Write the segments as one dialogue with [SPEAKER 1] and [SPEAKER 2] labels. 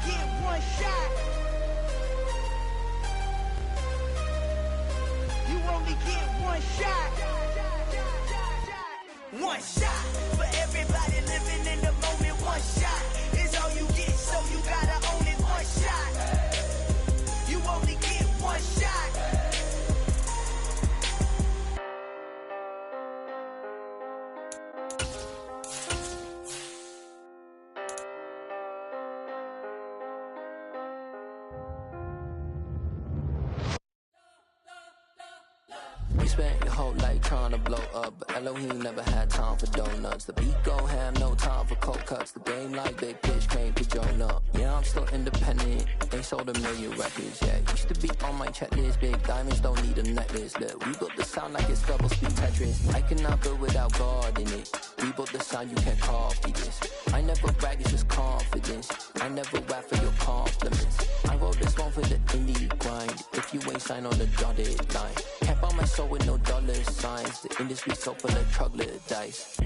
[SPEAKER 1] get one shot. You only get one shot. One shot for everybody living in the moment. One shot is all you get, so you gotta own it. One shot. You only get one shot.
[SPEAKER 2] You spent your whole life trying to blow up, but Elohim never had time for donuts. The beat gon' have no time for cold cuts. The game like Big Pitch came to join up. Yeah, I'm still independent. Ain't sold a million records yet. Used to be on my checklist. Big diamonds don't need a necklace. Look, we built the sound like it's double speed Tetris. I cannot build without God in it. We built the sound, you can't copy this. I never brag, it's just confidence. I never rap for your compliments. I wrote this one for the indie grind. If you ain't signed on the dotted line, can't buy my soul with no dollar signs. The industry so full of troglodytes.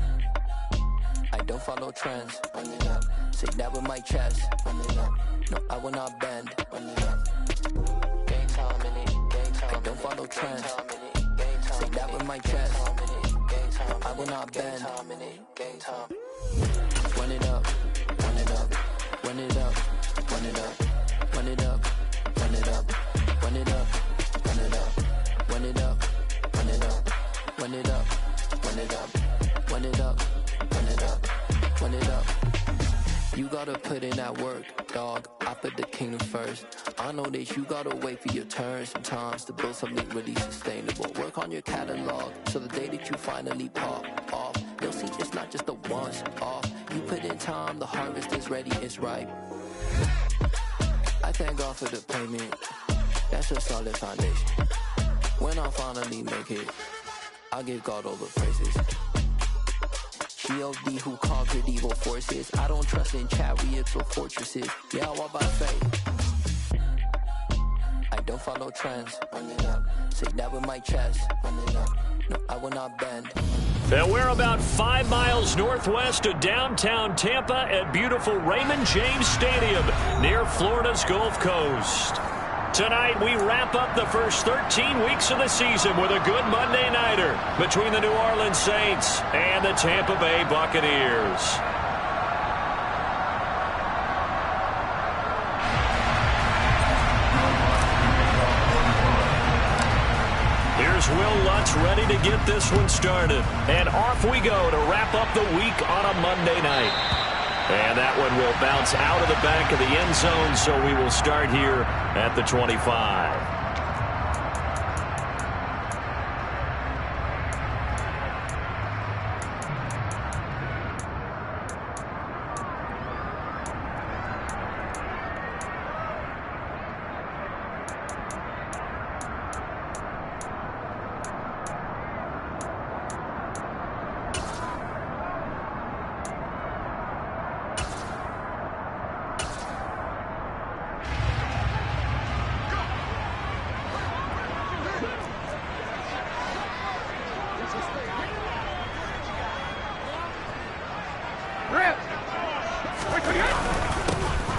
[SPEAKER 2] I don't follow trends. Run it up. Say that with my chest. Run it up. No, I will not bend. Run it up. Gang time in it. Gang time. I don't follow trends. Say that with my chest. I will not bend. Gang time. Run it up. Run it up. Run it up. Run it up. Run it up. Run it up. Run it up. Run it up. Run it up. Run it up. Run it up. Run it up. Run it up. Run it up. Run it up. You gotta put in that work, dog. I put the kingdom first. I know that you gotta wait for your turn sometimes to build something really sustainable. Work on your catalog so the day that you finally pop off, you'll see it's not just a once off. You put in time, the harvest is ready, it's ripe. I thank God for the payment. That's a solid foundation. When I finally make it, I'll give God all the praises. G.O.D. who conquered evil forces. I don't trust in chariots or fortresses. Yeah, I walk by faith. I don't follow trends. Run it up. Say that with my chest. Run it up. No, I will not bend.
[SPEAKER 3] And we're about 5 miles northwest of downtown Tampa at beautiful Raymond James Stadium near Florida's Gulf Coast. Tonight, we wrap up the first 13 weeks of the season with a good Monday nighter between the New Orleans Saints and the Tampa Bay Buccaneers. Here's Will Lutz ready to get this one started. And off we go to wrap up the week on a Monday night. And that one will bounce out of the back of the end zone, so we will start here at the 25.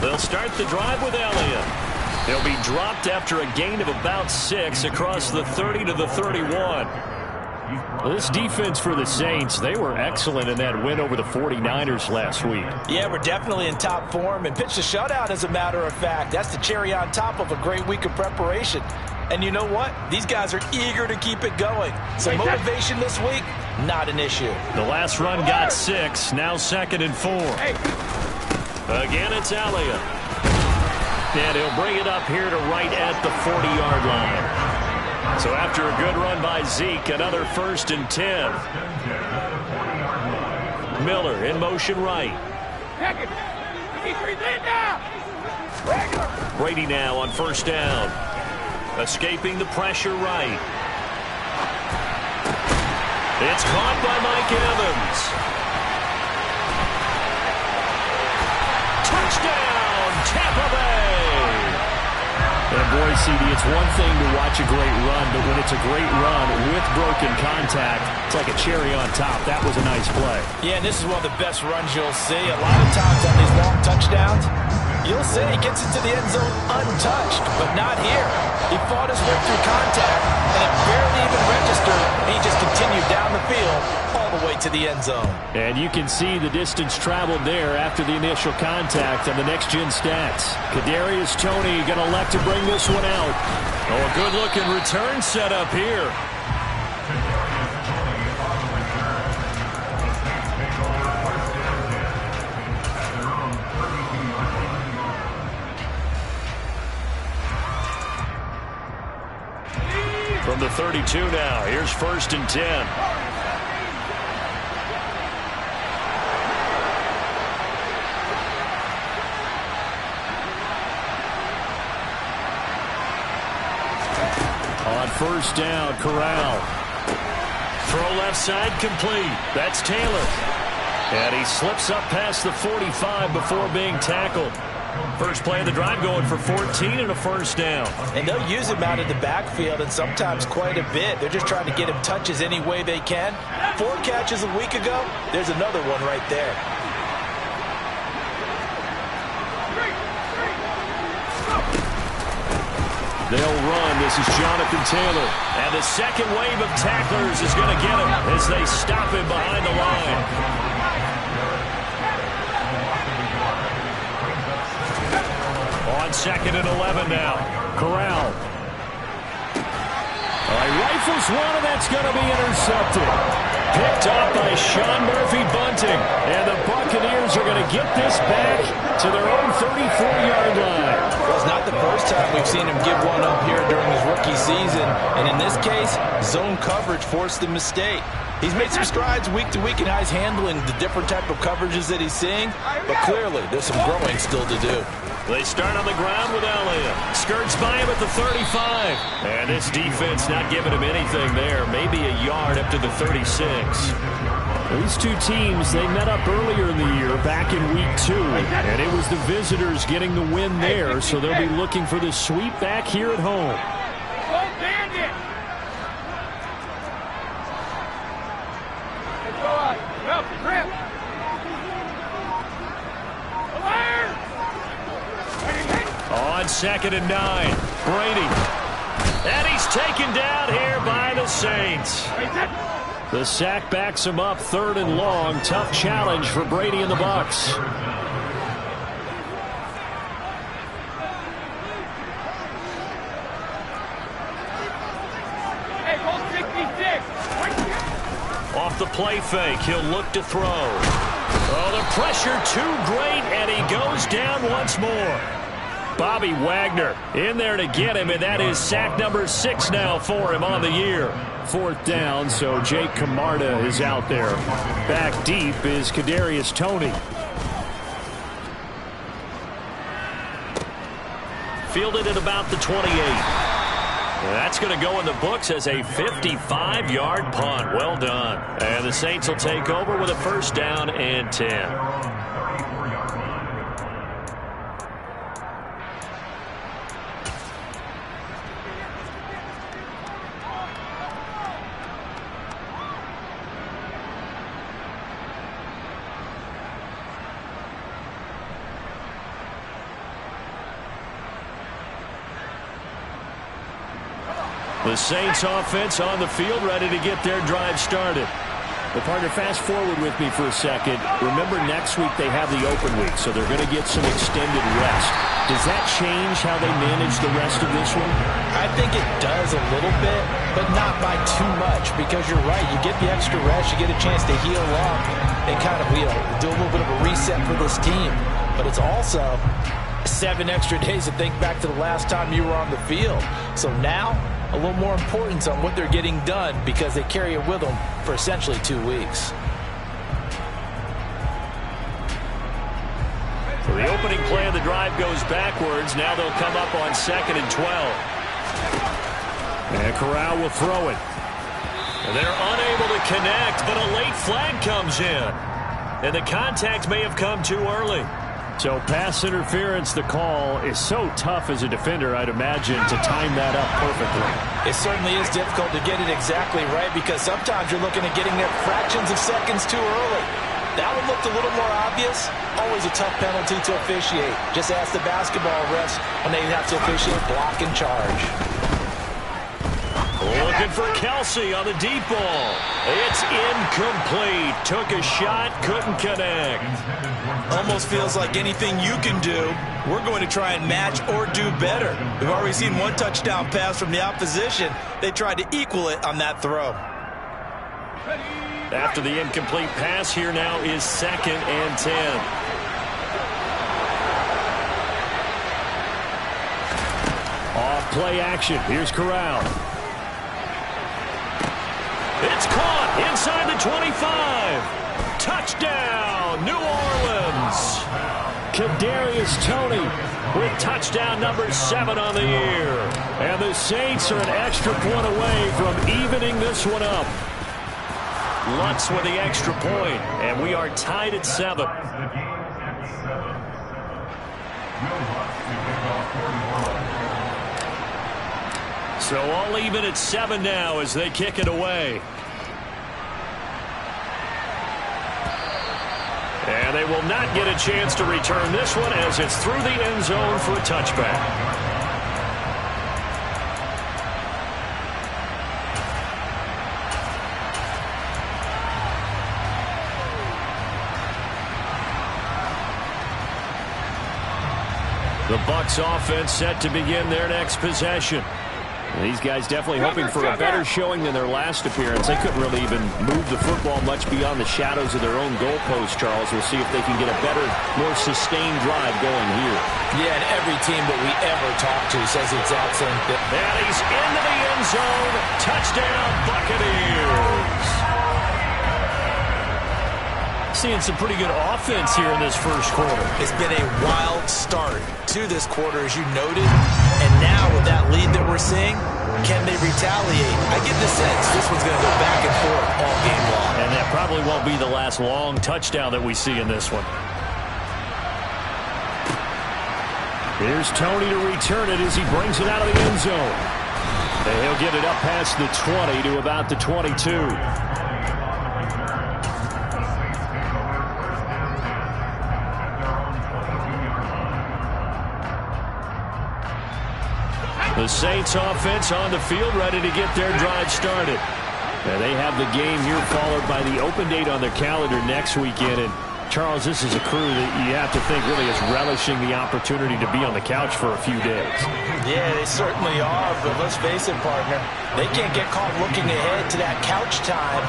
[SPEAKER 3] They'll start the drive with Elliott. He'll be dropped after a gain of about 6 across the 30 to the 31.
[SPEAKER 4] This defense for the Saints, they were excellent in that win over the 49ers last week.
[SPEAKER 5] Yeah, we're definitely in top form and pitched a shutout, as a matter of fact. That's the cherry on top of a great week of preparation. And you know what? These guys are eager to keep it going. So motivation this week, not an issue.
[SPEAKER 4] The last run got 6, now 2nd and 4.
[SPEAKER 3] Again, it's Elliott. And he'll bring it up here to right at the 40-yard line. So after a good run by Zeke, another 1st and 10. Miller in motion right. Brady now on 1st down. Escaping the pressure right. It's caught by Mike Evans. Touchdown, Tampa Bay.
[SPEAKER 4] And boy, CD, it's one thing to watch a great run, but when it's a great run with broken contact, it's like a cherry on top. That was a nice play.
[SPEAKER 5] Yeah, and this is one of the best runs you'll see. A lot of times on these long touchdowns, You'll say he gets into the end zone untouched, but not here. He fought his way through contact, and it barely even registered. He just continued down the field all the way to the end zone. And you can see the distance traveled there after the initial contact on the next-gen stats. Kadarius Toney going to elect to bring this one out.
[SPEAKER 3] Oh, a good-looking return setup here. From the 32 now, here's 1st and 10. On 1st down, Corral. Throw left side complete. That's Taylor. And he slips up past the 45 before being tackled. First play of the drive going for 14 and a 1st down. And they'll use him out of the backfield and sometimes quite a bit. They're just trying to get him touches any way they can. 4 catches a week ago. There's another one right there. They'll run. This is Jonathan Taylor. And the second wave of tacklers is going to get him as they stop him behind the line. On 2nd and 11 now. Corral. All right, rifles one, and that's going to be intercepted. Picked off by Sean Murphy-Bunting. And the Buccaneers are going to get this back to their own 34-yard line. Well, it's not the first time we've seen him give one up here during his rookie season. And in this case, zone coverage forced the mistake. He's made some strides week to week in how he's handling the different type of coverages that he's seeing. But clearly, there's some growing still to do. They start on the ground with Elliott. Skirts by him at the 35. And this defense not giving him anything there. Maybe a yard up to the 36. These two teams, they met up earlier in the year, back in week 2. And it was the visitors getting the win there, so they'll be looking for the sweep back here at home. On 2nd and 9, Brady. And he's taken down here by the Saints. The sack backs him up, 3rd and long. Tough challenge for Brady and the Bucs. Off the play fake, he'll look to throw. Oh, the pressure too great, and he goes down once more. Bobby Wagner in there to get him, and that is sack number 6 now for him on the year. 4th down, so Jake Camarda is out there. Back deep is Kadarius Toney. Fielded at about the 28. That's going to go in the books as a 55-yard punt. Well done. And the Saints will take over with a 1st down and 10. The Saints offense on the field, ready to get their drive started. Well, partner, fast forward with me for a second. Remember, next week they have the open week, so they're going to get some extended rest. Does that change how they manage the rest of this one? I think it does a little bit, but not by too much, because you're right. You get the extra rest, you get a chance to heal up and kind of do a little bit of a reset for this team. But it's also 7 extra days to think back to the last time you were on the field. So now, a little more importance on what they're getting done because they carry it with them for essentially 2 weeks. So the opening play of the drive goes backwards. Now they'll come up on 2nd and 12. And Corral will throw it. And they're unable to connect, but a late flag comes in. And the contact may have come too early. So pass interference, the call is so tough as a defender, I'd imagine, to time that up perfectly. It certainly is difficult to get it exactly right because sometimes you're looking at getting there fractions of seconds too early.
[SPEAKER 5] That one looked a little more obvious. Always a tough penalty to officiate. Just ask the basketball refs when they have to officiate block and charge.
[SPEAKER 3] Looking for Kelsey on the deep ball. It's incomplete. Took a shot, couldn't connect.
[SPEAKER 5] Almost feels like anything you can do, we're going to try and match or do better. We've already seen one touchdown pass from the opposition. They tried to equal it on that throw.
[SPEAKER 3] After the incomplete pass, here now is 2nd and 10. Off play action. Here's Corral. It's caught inside the 25. Touchdown, New Orleans. Kadarius Toney with touchdown number 7 on the year. And the Saints are an extra point away from evening this one up. Lutz with the extra point, and we are tied at 7. So all even at 7 now as they kick it away. And they will not get a chance to return this one as it's through the end zone for a touchback. The Bucs offense set to begin their next possession.
[SPEAKER 4] These guys definitely hoping for a better showing than their last appearance. They couldn't really even move the football much beyond the shadows of their own goalpost, Charles. We'll see if they can get a better, more sustained drive going here.
[SPEAKER 5] Yeah, and every team that we ever talk to says the exact same thing.
[SPEAKER 3] And he's into the end zone. Touchdown, Buccaneers. Seeing some pretty good offense here in this first quarter.
[SPEAKER 5] It's been a wild start to this quarter, as you noted. And now with that lead that we're seeing, can they retaliate? I get the sense this one's going to go back and forth all game long.
[SPEAKER 3] And that probably won't be the last long touchdown that we see in this one. Here's Toney to return it as he brings it out of the end zone. And he'll get it up past the 20 to about the 22. The Saints offense on the field ready to get their drive started. And they have the game here followed by the open date on their calendar next weekend. And Charles, this is a crew that you have to think really is relishing the opportunity to be on the couch for a few days.
[SPEAKER 5] Yeah, they certainly are, but let's face it, partner. They can't get caught looking ahead to that couch time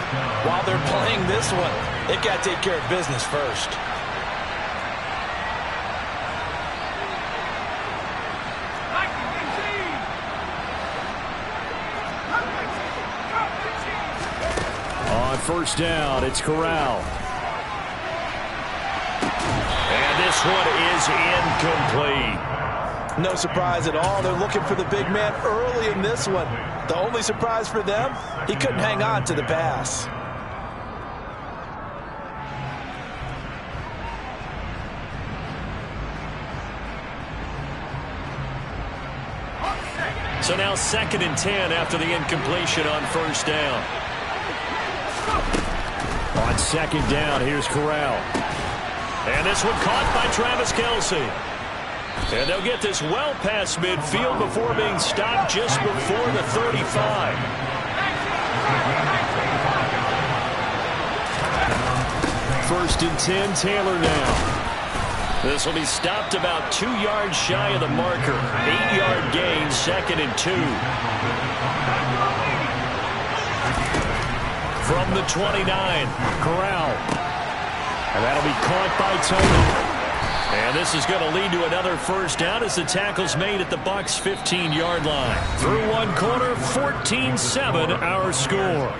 [SPEAKER 5] while they're playing this one. They've got to take care of business first.
[SPEAKER 3] First down, it's Corral. And this one is incomplete.
[SPEAKER 5] No surprise at all. They're looking for the big man early in this one. The only surprise for them, he couldn't hang on to the pass.
[SPEAKER 3] So now 2nd and 10 after the incompletion on first down. On 2nd down, here's Corral. And this one caught by Travis Kelce. And they'll get this well past midfield before being stopped just before the 35. First and 10, Taylor now. This will be stopped about 2 yards shy of the marker. 8-yard gain, 2nd and 2. From the 29, Corral. And that'll be caught by Toney. And this is going to lead to another first down as the tackle's made at the Bucs' 15-yard line. Through one quarter, 14-7 our score.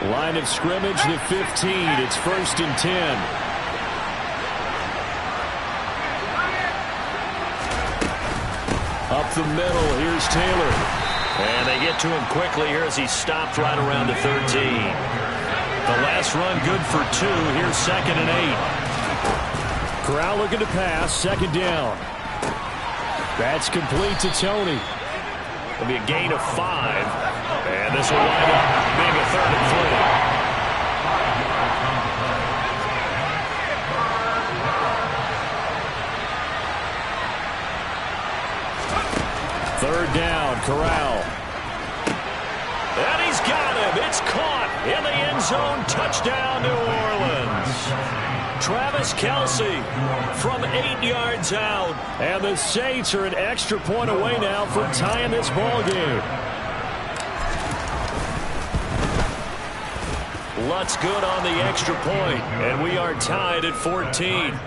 [SPEAKER 3] Line of scrimmage, the 15. It's 1st and 10. Up the middle, here's Taylor. And they get to him quickly here as he stopped right around the 13. The last run good for 2. Here's 2nd and 8.
[SPEAKER 4] Corral looking to pass. 2nd down. That's complete to Tony.
[SPEAKER 3] It'll be a gain of 5. And this will wind up being a 3rd and 3.
[SPEAKER 4] Third down, Corral.
[SPEAKER 3] And he's got him. It's caught in the end zone. Touchdown, New Orleans. Travis Kelce from 8 yards out.
[SPEAKER 4] And the Saints are an extra point away now from tying this ball game.
[SPEAKER 3] Lutz good on the extra point, and we are tied at 14.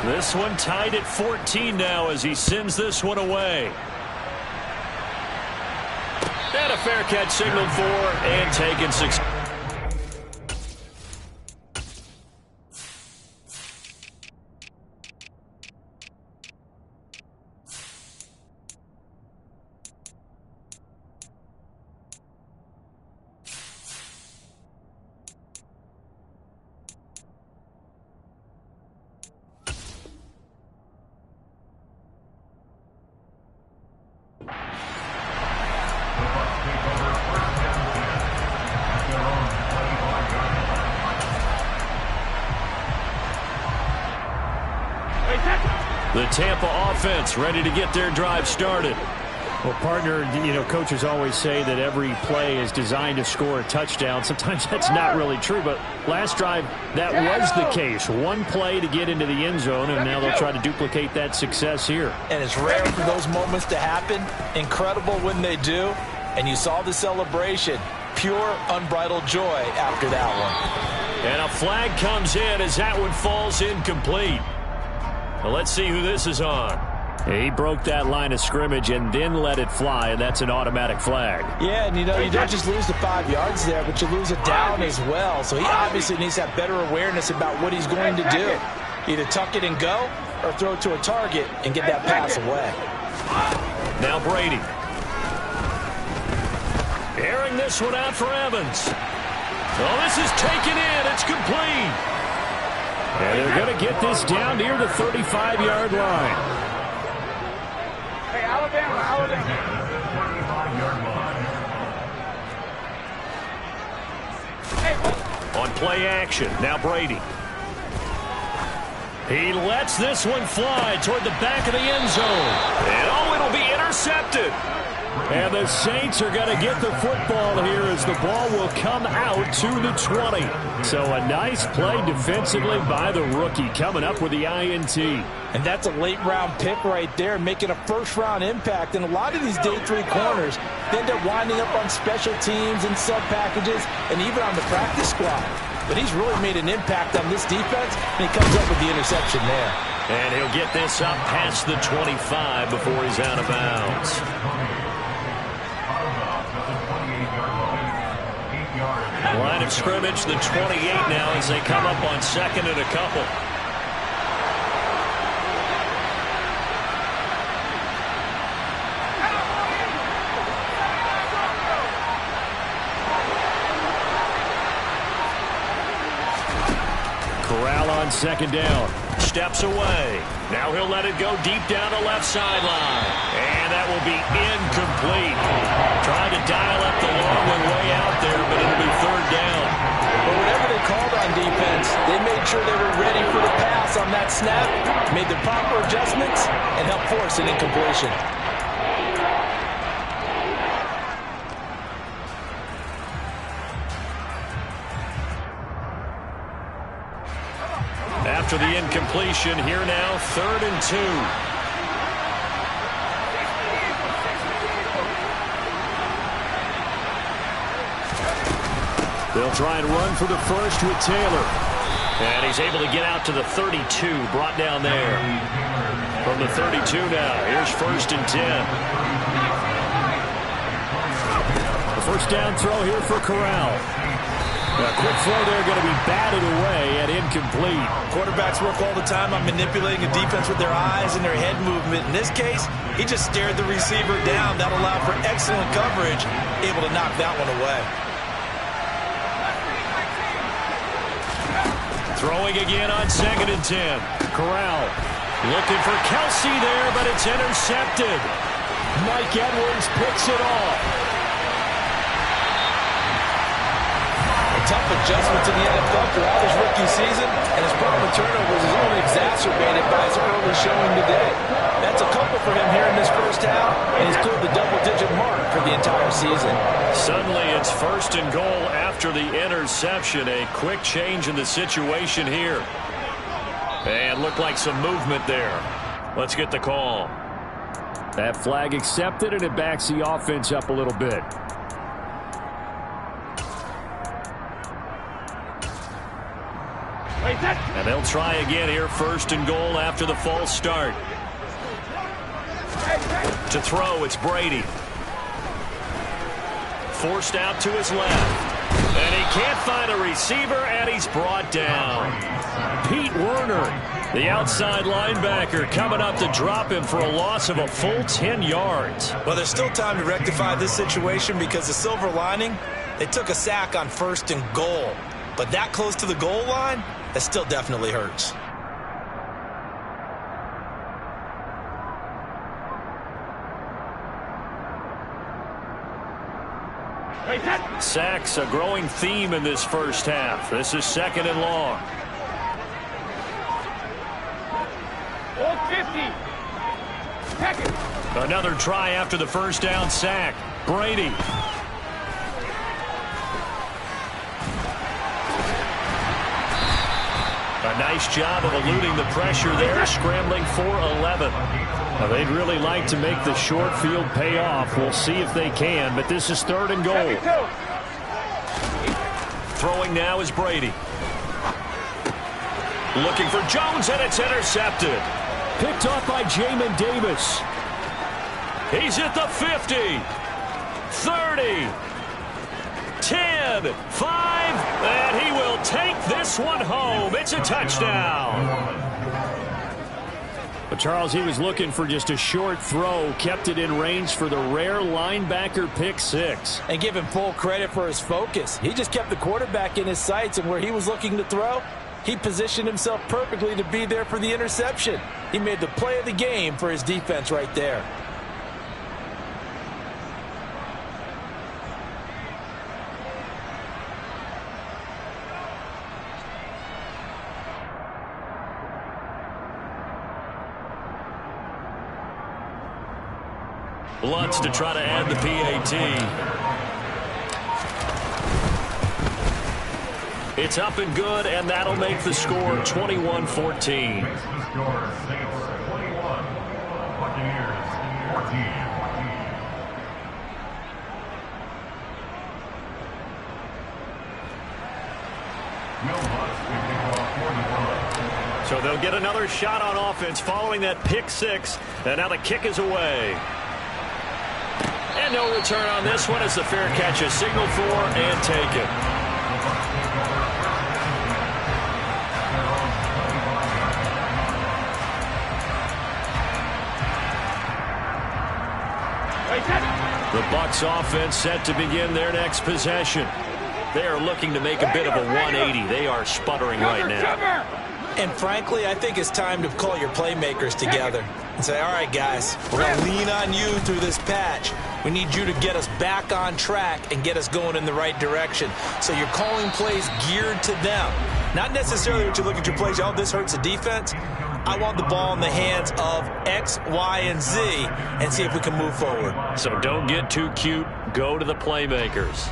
[SPEAKER 3] This one tied at 14 now as he sends this one away. And a fair catch signaled for and taken 6. The Tampa offense ready to get their drive started.
[SPEAKER 4] Well, partner, coaches always say that every play is designed to score a touchdown. Sometimes that's not really true, but last drive, that was the case. One play to get into the end zone, and now they'll try to duplicate that success here.
[SPEAKER 5] And it's rare for those moments to happen. Incredible when they do. And you saw the celebration. Pure, unbridled joy after that one.
[SPEAKER 3] And a flag comes in as that one falls incomplete. Well, let's see who this is on.
[SPEAKER 4] He broke that line of scrimmage and then let it fly, and that's an automatic flag.
[SPEAKER 5] Yeah, and you don't just lose the 5 yards there, but you lose it down as well. So he obviously needs to have better awareness about what he's going to do. Either tuck it and go or throw it to a target and get that pass away.
[SPEAKER 3] Now Brady. Airing this one out for Evans. Oh, this is taken in. It's complete.
[SPEAKER 4] And they're going to get this down near the 35-yard line.
[SPEAKER 6] Hey, Alabama.
[SPEAKER 3] On play action, now Brady. He lets this one fly toward the back of the end zone. And it'll be intercepted.
[SPEAKER 4] And the Saints are going to get the football here as the ball will come out to the 20. So a nice play defensively by the rookie coming up with the INT.
[SPEAKER 5] And that's a late-round pick right there, making a first-round impact. And a lot of these day 3 corners, they end up winding up on special teams and sub-packages and even on the practice squad. But he's really made an impact on this defense, and he comes up with the interception there.
[SPEAKER 3] And he'll get this up past the 25 before he's out of bounds. Line of scrimmage, the 28 now as they come up on 2nd and a couple.
[SPEAKER 4] Corral on 2nd down.
[SPEAKER 3] Steps away. Now he'll let it go deep down the left sideline. And that will be incomplete. Trying to dial up the long one way out there, but it'll be 3rd down.
[SPEAKER 5] But whatever they called on defense, they made sure they were ready for the pass on that snap, made the proper adjustments, and helped force an incompletion.
[SPEAKER 3] After the incompletion, here now, 3rd and 2.
[SPEAKER 4] They'll try and run for the first with Taylor.
[SPEAKER 3] And he's able to get out to the 32, brought down there. From the 32 now, here's 1st and 10.
[SPEAKER 4] The first down throw here for Corral.
[SPEAKER 3] A quick throw there going to be batted away and incomplete.
[SPEAKER 5] Quarterbacks work all the time on manipulating a defense with their eyes and their head movement. In this case, he just stared the receiver down. That allowed for excellent coverage, able to knock that one away.
[SPEAKER 3] Throwing again on 2nd and 10. Corral looking for Kelsey there, but it's intercepted. Mike Edwards picks it off.
[SPEAKER 5] Tough adjustment to the NFL throughout his rookie season, and his problem with turnovers is only exacerbated by his early showing today. That's a couple for him here in this first half, and he's cleared the double-digit mark for the entire season.
[SPEAKER 3] Suddenly it's 1st and goal after the interception. A quick change in the situation here. And looked like some movement there. Let's get the call.
[SPEAKER 4] That flag accepted, and it backs the offense up a little bit.
[SPEAKER 3] And they'll try again here, 1st and goal after the false start. To throw, it's Brady. Forced out to his left. And he can't find a receiver, and he's brought down. Pete Werner, the outside linebacker, coming up to drop him for a loss of a full 10 yards.
[SPEAKER 5] Well, there's still time to rectify this situation because the silver lining, they took a sack on 1st and goal. But that close to the goal line, that still definitely hurts.
[SPEAKER 3] Sacks, a growing theme in this first half. This is 2nd and long. Another try after the first down sack. Brady. A nice job of eluding the pressure there, scrambling for 11.
[SPEAKER 4] Now, they'd really like to make the short field pay off. We'll see if they can, but this is 3rd and goal.
[SPEAKER 3] Throwing now is Brady. Looking for Jones, and it's intercepted.
[SPEAKER 4] Picked off by Jamin Davis.
[SPEAKER 3] He's at the 50, 30, 10, 5, and he will take this one home. It's a touchdown.
[SPEAKER 4] But Charles, he was looking for just a short throw, kept it in range for the rare linebacker pick 6.
[SPEAKER 5] And give him full credit for his focus. He just kept the quarterback in his sights, and where he was looking to throw, he positioned himself perfectly to be there for the interception. He made the play of the game for his defense right there.
[SPEAKER 3] Lutz to try to add the PAT. It's up and good, and that'll make the score 21-14. So they'll get another shot on offense following that pick 6, and now the kick is away. And no return on this one as the fair catch is signaled for and taken. The Bucs offense set to begin their next possession. They are looking to make a bit of a 180. They are sputtering right now.
[SPEAKER 5] And frankly, I think it's time to call your playmakers together and say, all right, guys, we're going to lean on you through this patch. We need you to get us back on track and get us going in the right direction. So you're calling plays geared to them. Not necessarily what you look at your plays, oh, this hurts the defense. I want the ball in the hands of X, Y, and Z and see if we can move forward.
[SPEAKER 3] So don't get too cute. Go to the playmakers.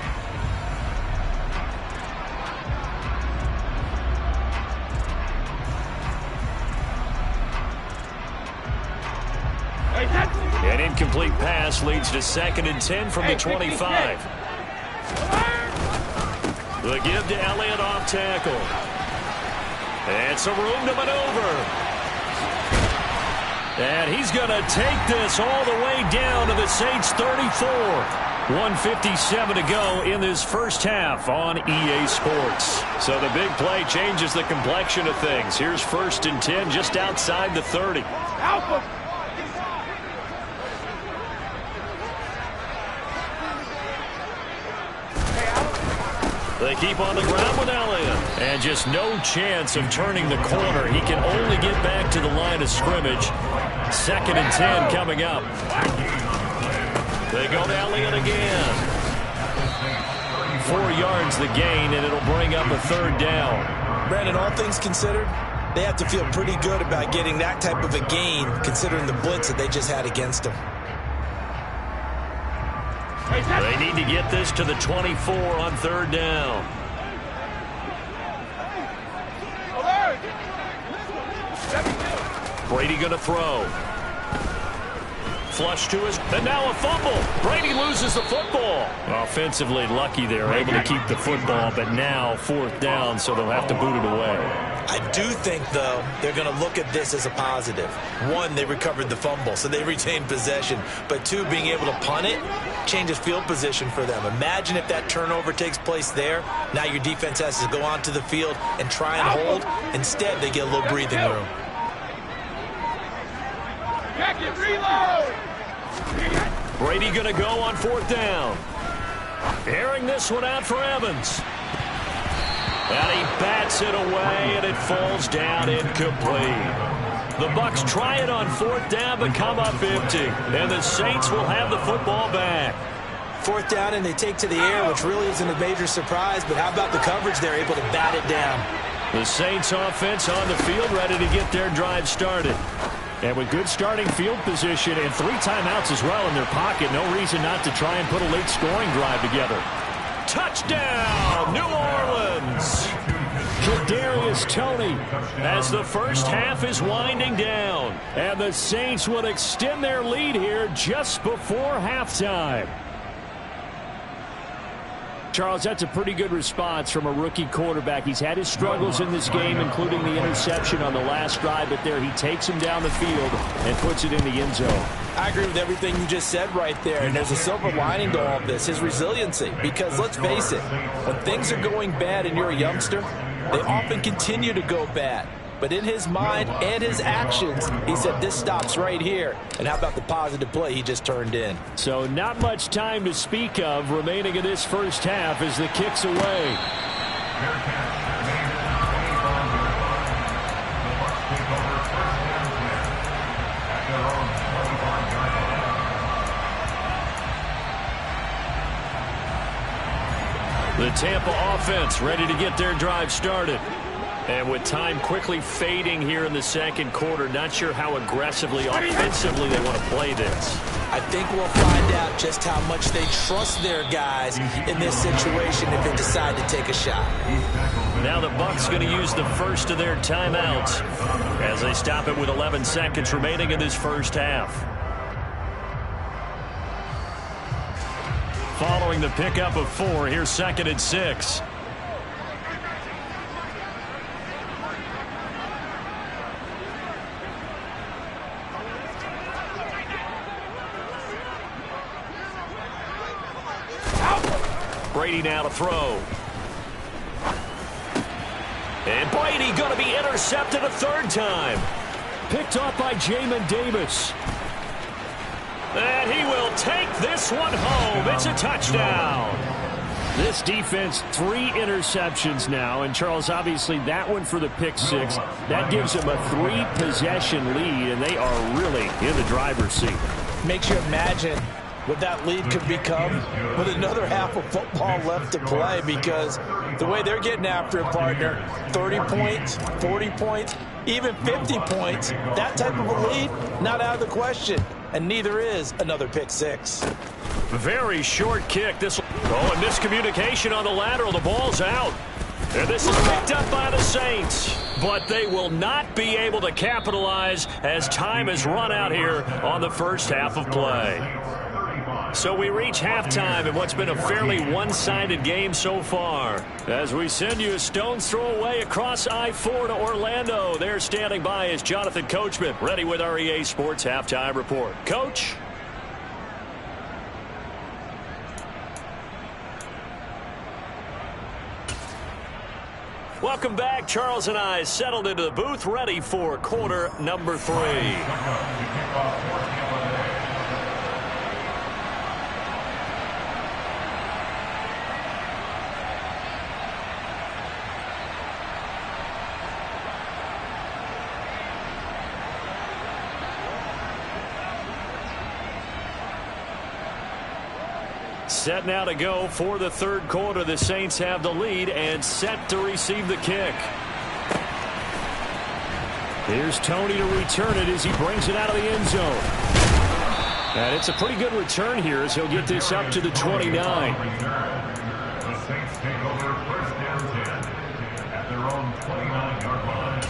[SPEAKER 3] An incomplete pass leads to 2nd and 10 from the 25. The give to Elliott off tackle. And some room to maneuver. And he's going to take this all the way down to the Saints 34. 1:57 to go in this first half on EA Sports. So the big play changes the complexion of things. Here's 1st and 10 just outside the 30.
[SPEAKER 6] Alpha.
[SPEAKER 3] They keep on the ground with Elliott. And just no chance of turning the corner. He can only get back to the line of scrimmage. 2nd and 10 coming up. They go to Elliott again. 4 yards the gain, and it'll bring up a 3rd down.
[SPEAKER 5] Brandon, all things considered, they have to feel pretty good about getting that type of a gain, considering the blitz that they just had against them.
[SPEAKER 3] They need to get this to the 24 on 3rd down. Brady going to throw. Flush to his, and now a fumble. Brady loses the football. Offensively lucky they're able to keep the football, but now 4th down, so they'll have to boot it away.
[SPEAKER 5] I do think, though, they're going to look at this as a positive. 1, they recovered the fumble, so they retained possession. But 2, being able to punt it changes field position for them. Imagine if that turnover takes place there. Now your defense has to go onto the field and try and hold. Instead, they get a little breathing room.
[SPEAKER 3] Brady going to go on 4th down. Airing this one out for Evans. And he bats it away, and it falls down incomplete. The Bucs try it on 4th down, but come up empty. And the Saints will have the football back.
[SPEAKER 5] 4th down, and they take to the air, which really isn't a major surprise. But how about the coverage? They're able to bat it down.
[SPEAKER 3] The Saints offense on the field, ready to get their drive started. And with good starting field position and 3 timeouts as well in their pocket, no reason not to try and put a late scoring drive together. Touchdown, New Orleans! Kadarius Toney as the first half is winding down. And the Saints will extend their lead here just before halftime. Charles, that's a pretty good response from a rookie quarterback. He's had his struggles in this game, including the interception on the last drive, but there he takes him down the field and puts it in the end zone.
[SPEAKER 5] I agree with everything you just said right there, and there's a silver lining to all of this, his resiliency. Because let's face it, when things are going bad and you're a youngster, they often continue to go bad. But in his mind and his actions, he said this stops right here. And how about the positive play he just turned in?
[SPEAKER 3] So not much time to speak of remaining in this first half as the kick's away. The Tampa offense ready to get their drive started. And with time quickly fading here in the 2nd quarter, not sure how aggressively, offensively they want to play this.
[SPEAKER 5] I think we'll find out just how much they trust their guys in this situation if they decide to take a shot.
[SPEAKER 3] Now the Bucs going to use the first of their timeouts as they stop it with 11 seconds remaining in this first half. Following the pickup of 4, here's 2nd and 6. Brady now to throw. And Brady going to be intercepted a 3rd time. Picked up by Jamin Davis. And he will take this one home. It's a touchdown. This defense, 3 interceptions now. And, Charles, obviously that one for the pick 6. That gives them a 3-possession lead, and they are really in the driver's seat.
[SPEAKER 5] Makes you imagine what that lead could become with another half of football left to play, because the way they're getting after it, partner, 30 points, 40 points, even 50 points, that type of a lead, not out of the question, and neither is another pick 6.
[SPEAKER 3] Very short kick. And miscommunication on the lateral. The ball's out. And this is picked up by the Saints. But they will not be able to capitalize as time has run out here on the first half of play. So we reach halftime in what's been a fairly one-sided game so far. As we send you a stone's throw away across I-4 to Orlando. There standing by is Jonathan Coachman, ready with our EA Sports Halftime Report. Coach? Welcome back. Charles and I settled into the booth, ready for quarter number 3. Set now to go for the third quarter. The Saints have the lead and set to receive the kick. Here's Tony to return it as he brings it out of the end zone. And it's a pretty good return here as he'll get this up to the 29.
[SPEAKER 7] The Saints take over first down 10 at their own 29-yard line.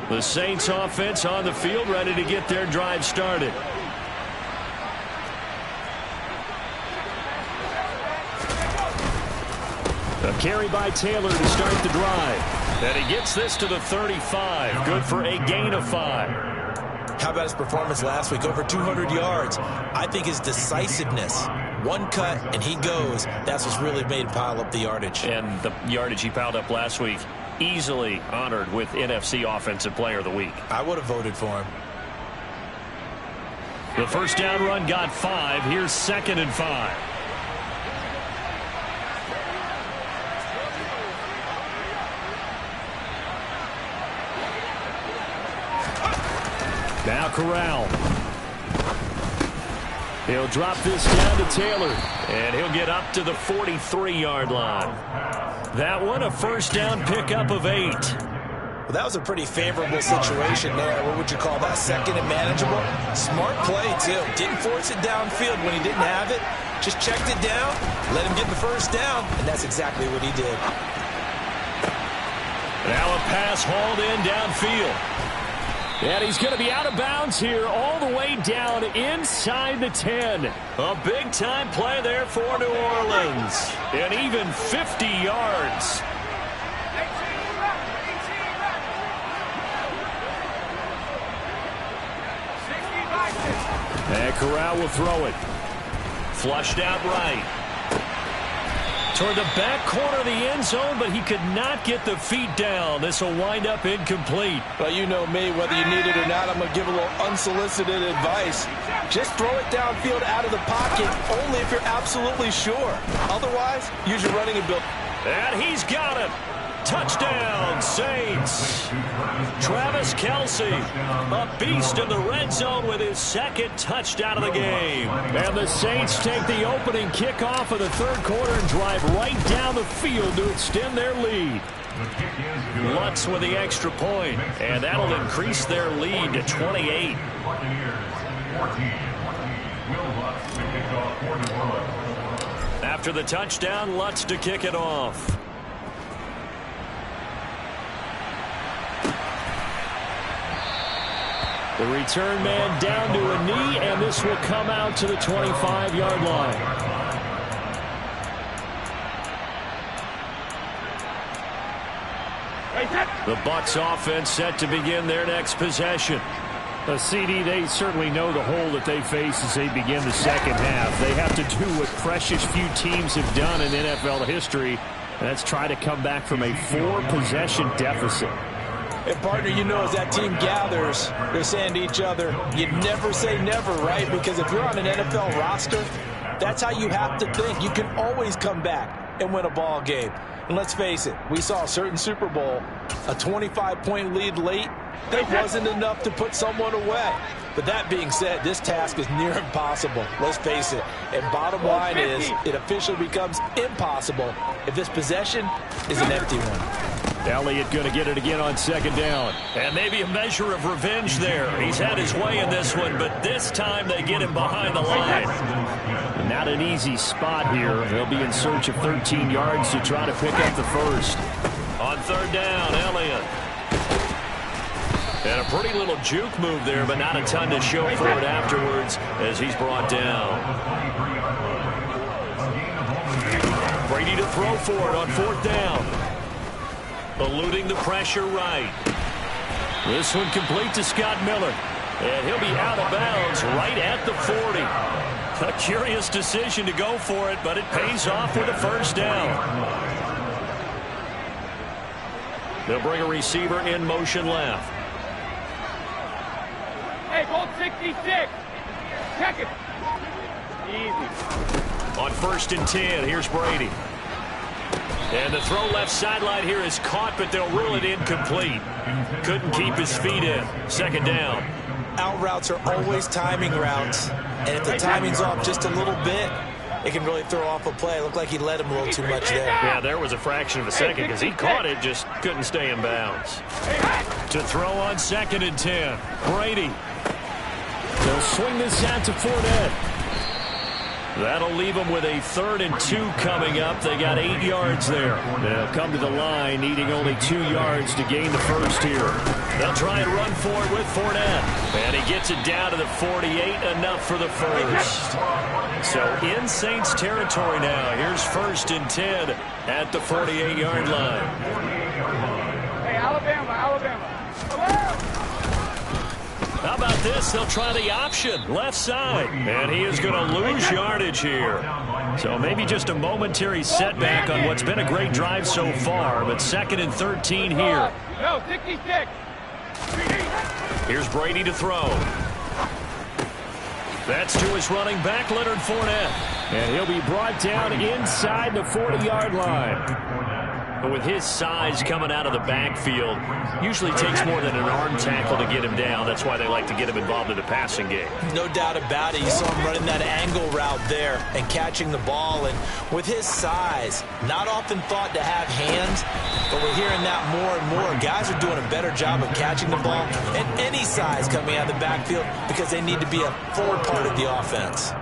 [SPEAKER 3] The Saints offense on the field, ready to get their drive started. A carry by Taylor to start the drive. And he gets this to the 35. Good for a gain of 5.
[SPEAKER 5] How about his performance last week? Over 200 yards. I think his decisiveness. One cut, and he goes. That's what's really made him pile up the yardage.
[SPEAKER 3] And the yardage he piled up last week, easily honored with NFC Offensive Player of the Week.
[SPEAKER 5] I would have voted for him.
[SPEAKER 3] The first down run got 5. Here's 2nd and 5. Now Corral. He'll drop this down to Taylor, and he'll get up to the 43-yard line. That one, a first down pickup of 8.
[SPEAKER 5] Well, that was a pretty favorable situation there. What would you call that? Second and manageable? Smart play, too. Didn't force it downfield when he didn't have it. Just checked it down, let him get the first down, and that's exactly what he did.
[SPEAKER 3] Now a pass hauled in downfield. And he's going to be out of bounds here all the way down inside the 10. A big-time play there for New Orleans. And even 50 yards. And Corral will throw it. Flushed out right. Toward the back corner of the end zone, but he could not get the feet down. This will wind up incomplete.
[SPEAKER 5] Well, you know me, whether you need it or not, I'm going to give a little unsolicited advice. Just throw it downfield out of the pocket, only if you're absolutely sure. Otherwise, use your running ability.
[SPEAKER 3] And he's got it. Touchdown, Saints. Travis Kelce, a beast in the red zone with his 2nd touchdown of the game. And the Saints take the opening kickoff of the third quarter and drive right down the field to extend their lead. Lutz with the extra point, and that'll increase their lead to 28. After the touchdown, Lutz to kick it off. The return man down to a knee, and this will come out to the 25-yard line. The Bucs offense set to begin their next possession. CD, they certainly know the hole that they face as they begin the second half. They have to do what precious few teams have done in NFL history, and that's try to come back from a 4-possession deficit.
[SPEAKER 5] And, partner, you know, as that team gathers, they're saying to each other, you never say never, right? Because if you're on an NFL roster, that's how you have to think. You can always come back and win a ball game. And let's face it, we saw a certain Super Bowl, a 25-point lead late. That wasn't enough to put someone away. But that being said, this task is near impossible. Let's face it. And bottom line is, it officially becomes impossible if this possession is an empty one.
[SPEAKER 3] Elliott going to get it again on 2nd down. And maybe a measure of revenge there. He's had his way in this one, but this time they get him behind the line. Not an easy spot here. They'll be in search of 13 yards to try to pick up the first. On 3rd down, Elliott. And a pretty little juke move there, but not a ton to show for it afterwards as he's brought down. Brady to throw for it on 4th down. Eluding the pressure right. This one complete to Scott Miller. And he'll be out of bounds right at the 40. A curious decision to go for it, but it pays off with a first down. They'll bring a receiver in motion left.
[SPEAKER 6] Hey, goal 66. Check it. Easy.
[SPEAKER 3] On 1st and 10, here's Brady. And the throw left sideline here is caught, but they'll rule it incomplete. Couldn't keep his feet in. 2nd down.
[SPEAKER 5] Out routes are always timing routes. And if the timing's off just a little bit, it can really throw off a play. It looked like he led him a little too much there.
[SPEAKER 3] Yeah, there was a fraction of a second because he caught it, just couldn't stay in bounds. To throw on 2nd and 10. Brady. They'll swing this out to Fournette. That'll leave them with a 3rd and 2 coming up. They got 8 yards there. They'll come to the line needing only 2 yards to gain the first here. They'll try and run for it with Fournette. And he gets it down to the 48, enough for the first. So in Saints territory now. Here's 1st and 10 at the 48-yard line.
[SPEAKER 6] Hey, Alabama.
[SPEAKER 3] How about this? They'll try the option, left side. And he is going to lose yardage here. So maybe just a momentary setback on what's been a great drive so far, but 2nd and 13 here.
[SPEAKER 6] No, 66.
[SPEAKER 3] Here's Brady to throw. That's to his running back, Leonard Fournette.
[SPEAKER 4] And he'll be brought down inside the 40-yard line.
[SPEAKER 3] But with his size coming out of the backfield, usually takes more than an arm tackle to get him down. That's why they like to get him involved in the passing game.
[SPEAKER 5] No doubt about it. You saw him running that angle route there and catching the ball. And with his size, not often thought to have hands, but we're hearing that more and more. Guys are doing a better job of catching the ball at any size coming out of the backfield because they need to be a forward part of the offense.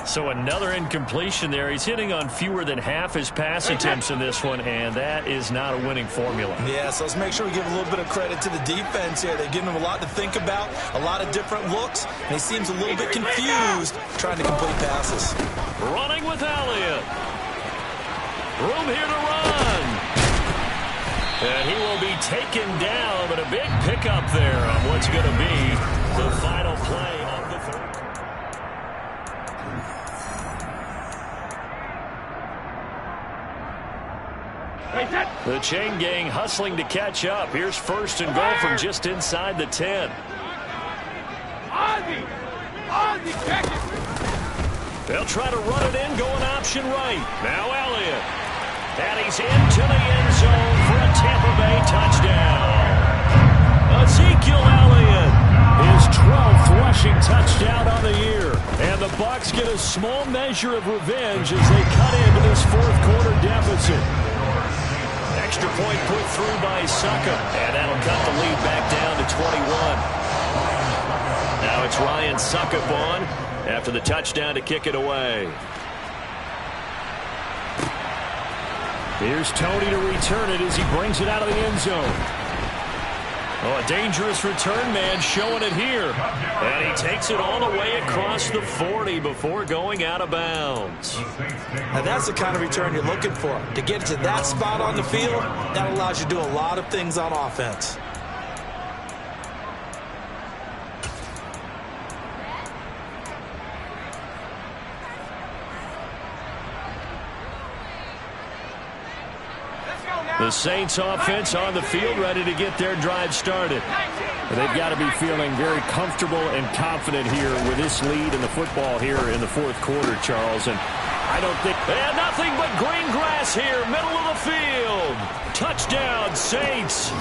[SPEAKER 3] So another incompletion there. He's hitting on fewer than half his pass attempts in this one, and that is not a winning formula.
[SPEAKER 5] Yeah, so let's make sure we give a little bit of credit to the defense here. They're giving him a lot to think about, a lot of different looks, and he seems a little bit confused trying to complete passes.
[SPEAKER 3] Running with Elliott. Room here to run. And he will be taken down, but a big pickup there on what's going to be the final play of the third. The chain gang hustling to catch up. Here's 1st and goal from just inside the 10.
[SPEAKER 6] Ozzy, check it.
[SPEAKER 3] They'll try to run it in, going option right. Now Elliott. And he's into the end zone for a Tampa Bay touchdown. Ezekiel Elliott, his 12th rushing touchdown on the year. And the Bucs get a small measure of revenge as they cut into this 4th quarter deficit. Extra point put through by Succop, and that'll cut the lead back down to 21. Now it's Ryan Succop on after the touchdown to kick it away.
[SPEAKER 4] Here's Tony to return it as he brings it out of the end zone.
[SPEAKER 3] Oh, a dangerous return man showing it here. And he takes it all the way across the 40 before going out of bounds.
[SPEAKER 5] Now that's the kind of return you're looking for. To get to that spot on the field, that allows you to do a lot of things on offense.
[SPEAKER 3] The Saints offense on the field, ready to get their drive started.
[SPEAKER 4] They've got to be feeling very comfortable and confident here with this lead in the football here in the 4th quarter, Charles. And I don't think...
[SPEAKER 3] And nothing but green grass here, middle of the field. Touchdown, Saints.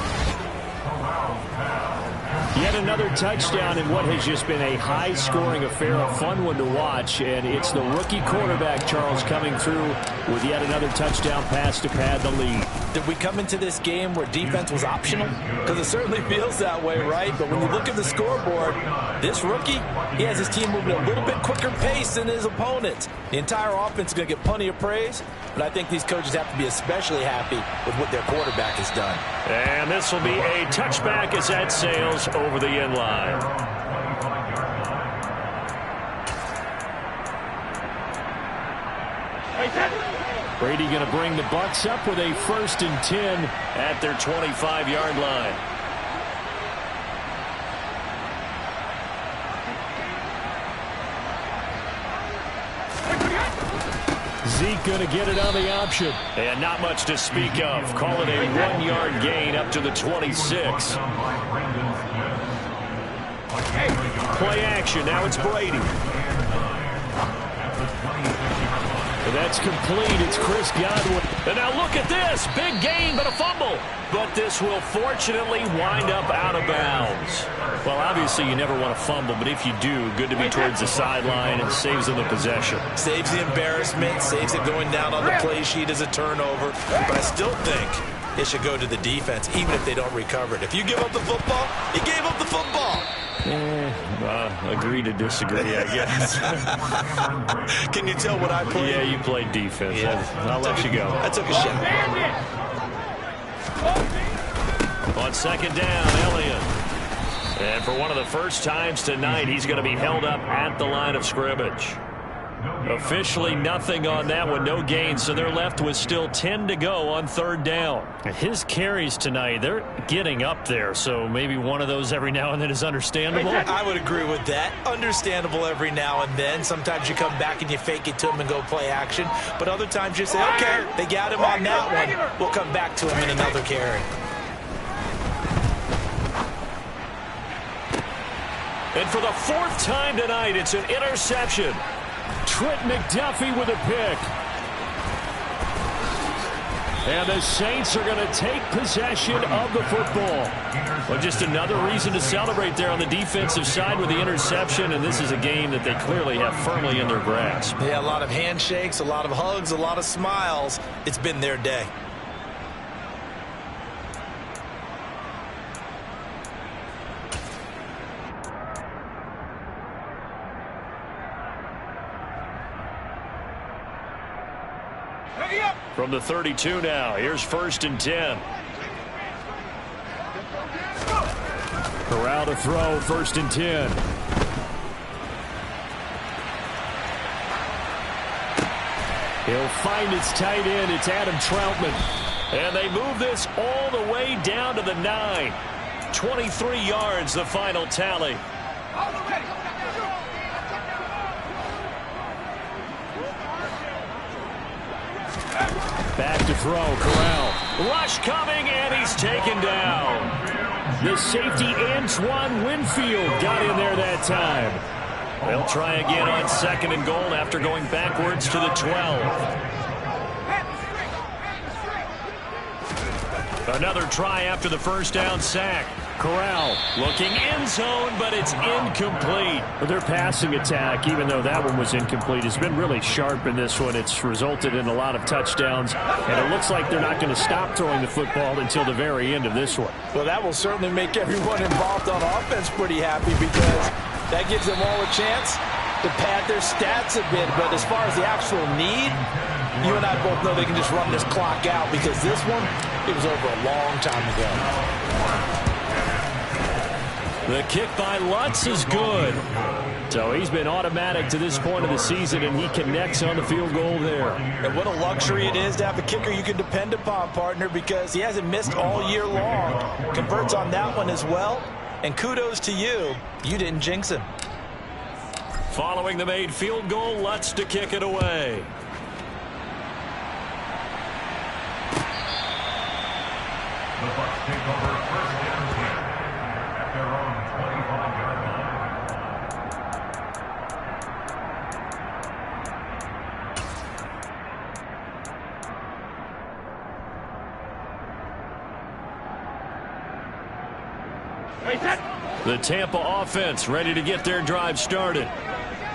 [SPEAKER 4] Yet another touchdown in what has just been a high-scoring affair, a fun one to watch. And it's the rookie quarterback, Charles, coming through with yet another touchdown pass to pad the lead.
[SPEAKER 5] Did we come into this game where defense was optional? Because it certainly feels that way, right? But when you look at the scoreboard, this rookie, he has his team moving at a little bit quicker pace than his opponents. The entire offense is going to get plenty of praise, but I think these coaches have to be especially happy with what their quarterback has done.
[SPEAKER 3] And this will be a touchback as that sails over the end line.
[SPEAKER 4] Brady going to bring the Bucs up with a 1st and 10
[SPEAKER 3] at their 25-yard line. Zeke going to get it on the option. And not much to speak of. Call it a 1-yard gain up to the 26. Play action. Now it's Brady. And that's complete. It's Chris Godwin. And now look at this. Big gain, but a fumble. But this will fortunately wind up out of bounds. Well, obviously you never want to fumble, but if you do, good to be towards the sideline and saves them the possession.
[SPEAKER 5] Saves the embarrassment, saves it going down on the play sheet as a turnover. But I still think it should go to the defense, even if they don't recover it. If you give up the football, you gave up the football.
[SPEAKER 3] Agree to disagree, I guess.
[SPEAKER 5] Can you tell what I played?
[SPEAKER 3] Yeah, you played defense.
[SPEAKER 5] Yeah.
[SPEAKER 3] I'll let you go.
[SPEAKER 5] I took a shot.
[SPEAKER 3] On second down, Elliott. And for one of the first times tonight, he's going to be held up at the line of scrimmage. Officially nothing on that one, no gain, so they're left with still 10 to go on third down. His carries tonight, they're getting up there, so maybe one of those every now and then is understandable.
[SPEAKER 5] I would agree with that. Understandable every now and then. Sometimes you come back and you fake it to him and go play action, but other times you say, okay, they got him on that one. We'll come back to him in another carry.
[SPEAKER 3] And for the fourth time tonight, it's an interception. Trent McDuffie with a pick. And the Saints are going to take possession of the football. Well, just another reason to celebrate there on the defensive side with the interception, and this is a game that they clearly have firmly in their grasp.
[SPEAKER 5] Yeah, a lot of handshakes, a lot of hugs, a lot of smiles. It's been their day.
[SPEAKER 3] From the 32 now, here's 1st and 10. Corral to throw, 1st and 10. He'll find his tight end. It's Adam Troutman. And they move this all the way down to the 9. 23 yards, the final tally. Back to throw, Corral. Rush coming, and he's taken down. The safety, Antoine Winfield, got in there that time. They'll try again on 2nd and goal after going backwards to the 12. Another try after the first down sack. Corral looking end zone, but it's incomplete. Their passing attack, even though that one was incomplete, has been really sharp in this one. It's resulted in a lot of touchdowns, and it looks like they're not going to stop throwing the football until the very end of this one.
[SPEAKER 5] Well, that will certainly make everyone involved on offense pretty happy because that gives them all a chance to pad their stats a bit. But as far as the actual need, you and I both know they can just run this clock out because this one, it was over a long time ago.
[SPEAKER 3] The kick by Lutz is good. So he's been automatic to this point of the season, and he connects on the field goal there.
[SPEAKER 5] And what a luxury it is to have a kicker you can depend upon, partner, because he hasn't missed all year long. Converts on that one as well. And kudos to you. You didn't jinx him.
[SPEAKER 3] Following the made field goal, Lutz to kick it away.
[SPEAKER 7] The Bucs take over 1st and 10 at their own 25-yard
[SPEAKER 6] Reset.
[SPEAKER 3] The Tampa offense ready to get their drive started.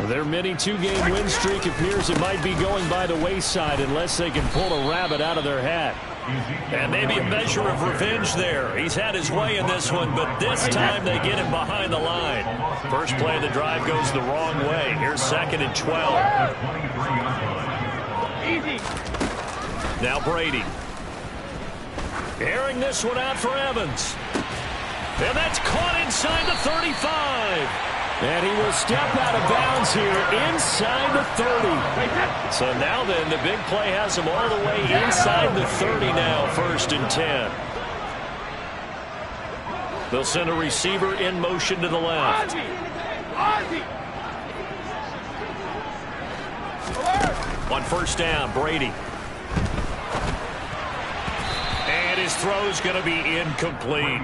[SPEAKER 3] Their mini 2-game win streak appears it might be going by the wayside unless they can pull a rabbit out of their hat. And maybe a measure of revenge there. He's had his way in this one, but this time they get him behind the line. First play of the drive goes the wrong way. Here's 2nd and 12.
[SPEAKER 6] Easy.
[SPEAKER 3] Now Brady. Airing this one out for Evans. And that's caught inside the 35. And he will step out of bounds here inside the 30. So now then, the big play has him all the way inside the 30 now, 1st and 10. They'll send a receiver in motion to the left.
[SPEAKER 6] Ozzy.
[SPEAKER 3] On first down, Brady. And his throw's going to be incomplete.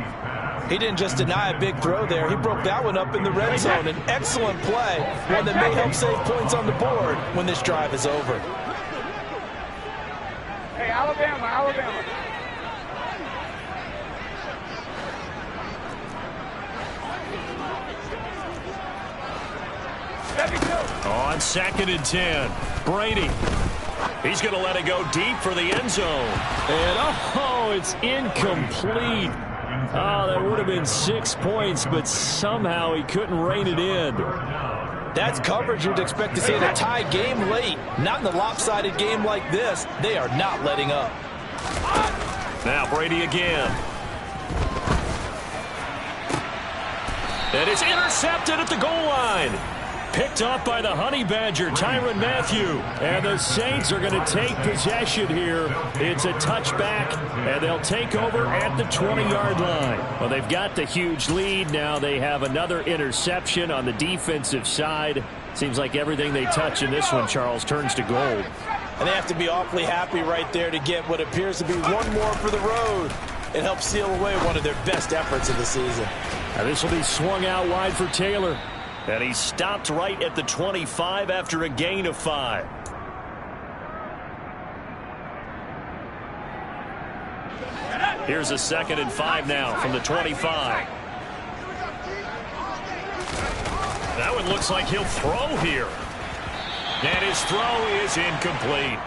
[SPEAKER 5] He didn't just deny a big throw there. He broke that one up in the red zone. An excellent play, one that may help save points on the board when this drive is over.
[SPEAKER 6] Hey, Alabama, Alabama.
[SPEAKER 3] On 2nd and 10, Brady. He's going to let it go deep for the end zone.
[SPEAKER 4] And, oh, it's incomplete. Oh, that would have been 6 points, but somehow he couldn't rein it in.
[SPEAKER 5] That's coverage you'd expect to see in a tie game late. Not in a lopsided game like this. They are not letting up.
[SPEAKER 3] Now Brady again. And it's intercepted at the goal line. Picked off by the Honey Badger, Tyrann Mathieu. And the Saints are going to take possession here. It's a touchback, and they'll take over at the 20-yard line. Well, they've got the huge lead. Now they have another interception on the defensive side. Seems like everything they touch in this one, Charles, turns to gold.
[SPEAKER 5] And they have to be awfully happy right there to get what appears to be one more for the road. It helps seal away one of their best efforts of the season.
[SPEAKER 3] Now this will be swung out wide for Taylor. And he stopped right at the 25 after a gain of 5. Here's a 2nd and 5 now from the 25. That one looks like he'll throw here. And his throw is incomplete.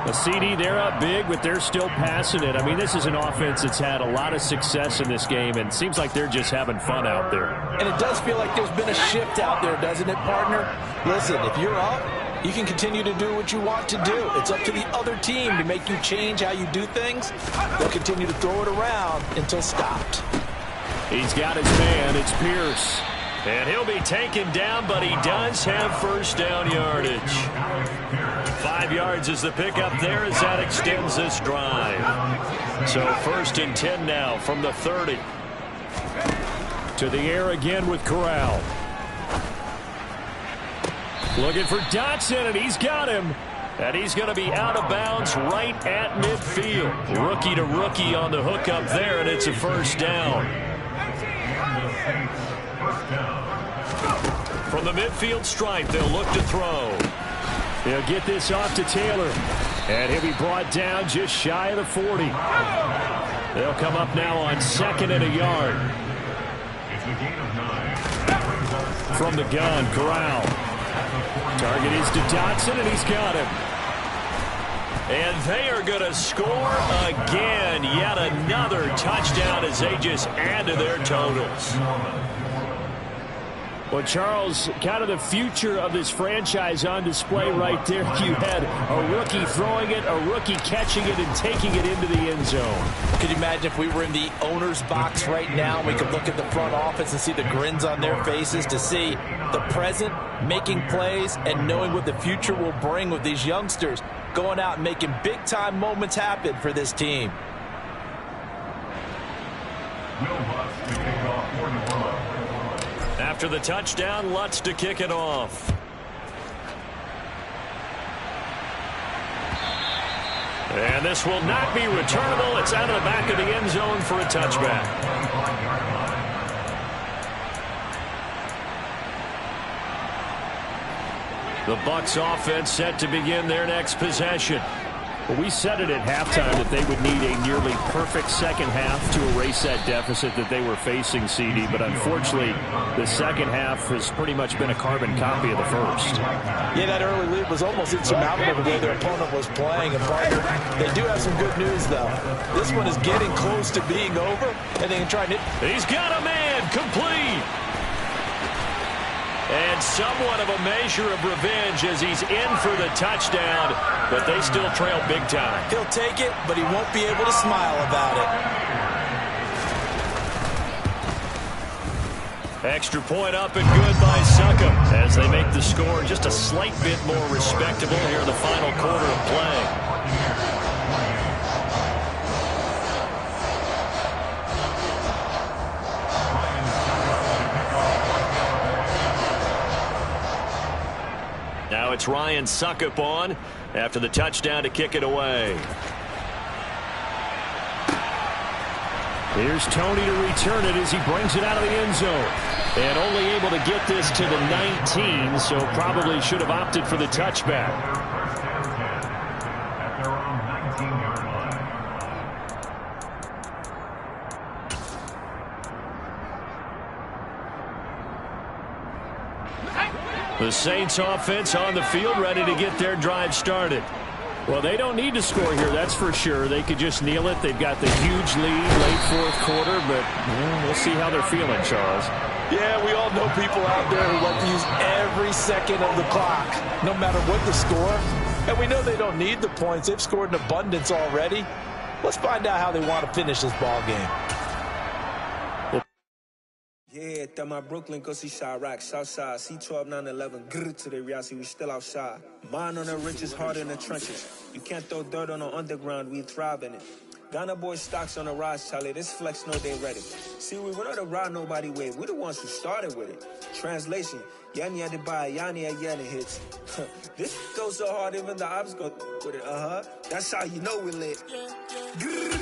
[SPEAKER 4] The CD, they're up big, but they're still passing it. I mean, this is an offense that's had a lot of success in this game, and it seems like they're just having fun out there.
[SPEAKER 5] And it does feel like there's been a shift out there, doesn't it, partner? Listen, if you're up, you can continue to do what you want to do. It's up to the other team to make you change how you do things. They'll continue to throw it around until stopped.
[SPEAKER 4] He's got his man. It's Pierce.
[SPEAKER 3] And he'll be taken down, but he does have first down yardage. 5 yards is the pickup there as that extends this drive. So 1st and 10 now from the 30.
[SPEAKER 4] To the air again with Corral. Looking for Dotson, and he's got him.
[SPEAKER 3] And he's going to be out of bounds right at midfield. Rookie to rookie on the hookup there, and it's a first down. From the midfield stripe, they'll look to throw.
[SPEAKER 4] They'll get this off to Taylor. And he'll be brought down just shy of the 40. They'll come up now on 2nd and a yard. From the gun, Corral. Target is to Dotson, and he's got him.
[SPEAKER 3] And they are going to score again. Yet another touchdown as they just add to their totals.
[SPEAKER 4] Well, Charles, kind of the future of this franchise on display right there. You had a rookie throwing it, a rookie catching it, and taking it into the end zone.
[SPEAKER 5] Could you imagine if we were in the owner's box right now, we could look at the front office and see the grins on their faces, to see the present making plays and knowing what the future will bring with these youngsters going out and making big-time moments happen for this team.
[SPEAKER 3] After the touchdown, Lutz to kick it off. And this will not be returnable. It's out of the back of the end zone for a touchback. The Bucs offense set to begin their next possession.
[SPEAKER 4] Well, we said it at halftime that they would need a nearly perfect second half to erase that deficit that they were facing, CD. But unfortunately, the second half has pretty much been a carbon copy of the first.
[SPEAKER 5] Yeah, that early lead was almost insurmountable the way their opponent was playing. And partner, they do have some good news, though. This one is getting close to being over, and they can try and hit.
[SPEAKER 3] He's got a man, complete. And somewhat of a measure of revenge as he's in for the touchdown, but they still trail big time.
[SPEAKER 5] He'll take it, but he won't be able to smile about
[SPEAKER 3] it. Extra point up and good by Succop as they make the score just a slight bit more respectable here in the final quarter of play. Now Now it's Ryan Suckup on after the touchdown to kick it away.
[SPEAKER 4] Here's Tony to return it as he brings it out of the end zone. And only able to get this to the 19, so probably should have opted for the touchback.
[SPEAKER 7] First down 10 at their own 19-yard line.
[SPEAKER 3] The Saints offense on the field, ready to get their drive started.
[SPEAKER 4] Well, they don't need to score here, that's for sure. They could just kneel it. They've got the huge lead late fourth quarter, but we'll see how they're feeling, Charles.
[SPEAKER 5] Yeah, we all know people out there who like to use every second of the clock, no matter what the score. And we know they don't need the points. They've scored in abundance already. Let's find out how they want to finish this ball game.
[SPEAKER 8] Yeah, that my Brooklyn, go see Chirac, Southside, C12, 911, grrr to the reality, we still outside. Mine on the riches, hard in the trenches. You can't throw dirt on the underground, we thrive in it. Ghana boys stocks on the rise, Charlie, this flex know they ready. See, we not to ride nobody with, we the ones who started with it. Translation, Yanni had to buy, Yanni had Yanni hits. This goes so hard, even the ops go with it, That's how you know we lit. Grrr.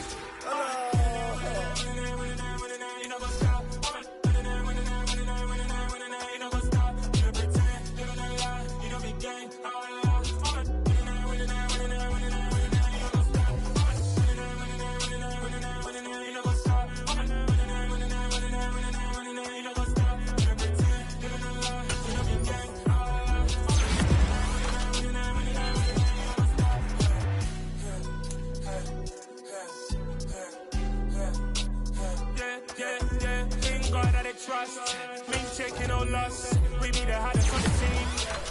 [SPEAKER 9] Trust me, taking no loss. We be the hottest on the team.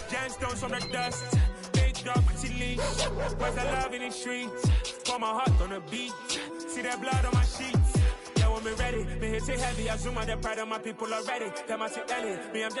[SPEAKER 9] Gemstones from the dust. Big dog with your leash. Where's the love in the streets? Pour my heart on the beat. See that blood on my sheets. Yeah, when we ready, me hit it heavy. I zoom on the pride of my people already. Tell my shit Ellie, me I'm just